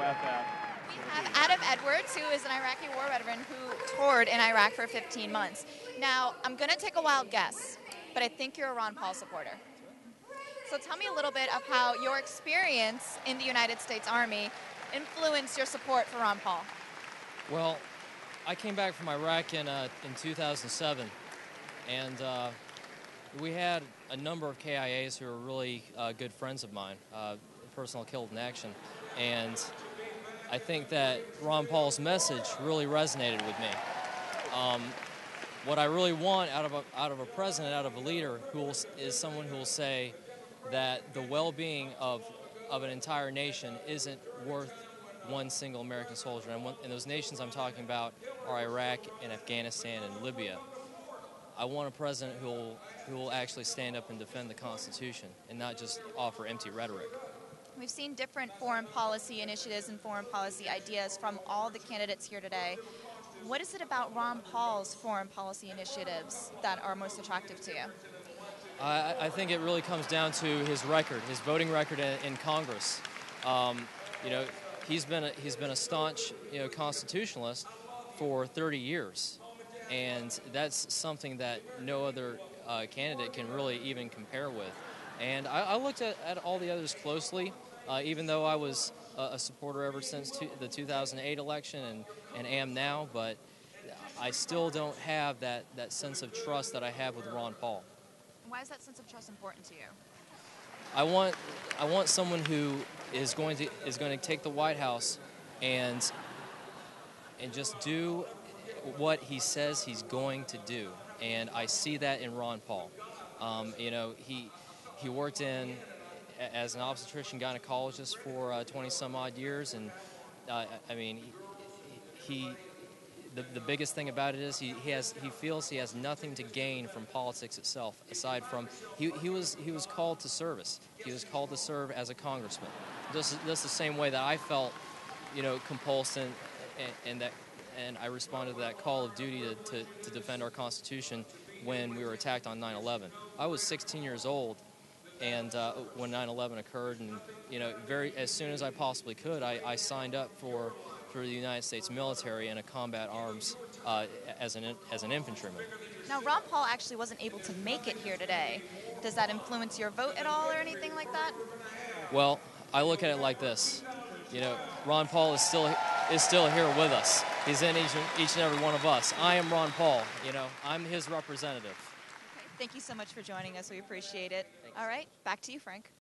about that. We have Adam Edwards, who is an Iraqi war veteran who toured in Iraq for 15 months. Now, I'm going to take a wild guess, but I think you're a Ron Paul supporter. So tell me a little bit of how your experience in the United States Army influenced your support for Ron Paul. Well, I came back from Iraq in 2007, and we had a number of KIAs who were really good friends of mine, personnel killed in action, and I think that Ron Paul's message really resonated with me. What I really want out of a president, out of a leader, is someone who will say that the well-being of an entire nation isn't worth one single American soldier. And those nations I'm talking about are Iraq and Afghanistan and Libya. I want a president who will actually stand up and defend the Constitution and not just offer empty rhetoric. We've seen different foreign policy initiatives and foreign policy ideas from all the candidates here today. What is it about Ron Paul's foreign policy initiatives that are most attractive to you? I think it really comes down to his record, his voting record in Congress. He's been a staunch constitutionalist for 30 years, and that's something that no other candidate can really even compare with. And I looked at all the others closely, even though I was a supporter ever since the 2008 election and am now, but I still don't have that sense of trust that I have with Ron Paul. Why is that sense of trust important to you? I want someone who is going to take the White House and just do what he says he's going to do, and I see that in Ron Paul. He worked as an obstetrician gynecologist for 20 some odd years, and the biggest thing about it is he feels he has nothing to gain from politics itself, aside from he was called to service. He was called to serve as a congressman. Just the same way that I felt, compulsed and I responded to that call of duty to defend our Constitution when we were attacked on 9/11. I was 16 years old, and when 9/11 occurred, and as soon as I possibly could, I signed up for the United States military in a combat arms as an infantryman. Now, Ron Paul actually wasn't able to make it here today. Does that influence your vote at all or anything like that? Well, I look at it like this. Ron Paul is still here with us. He's in each and every one of us. I am Ron Paul. I'm his representative. Okay, thank you so much for joining us. We appreciate it. All right, back to you, Frank.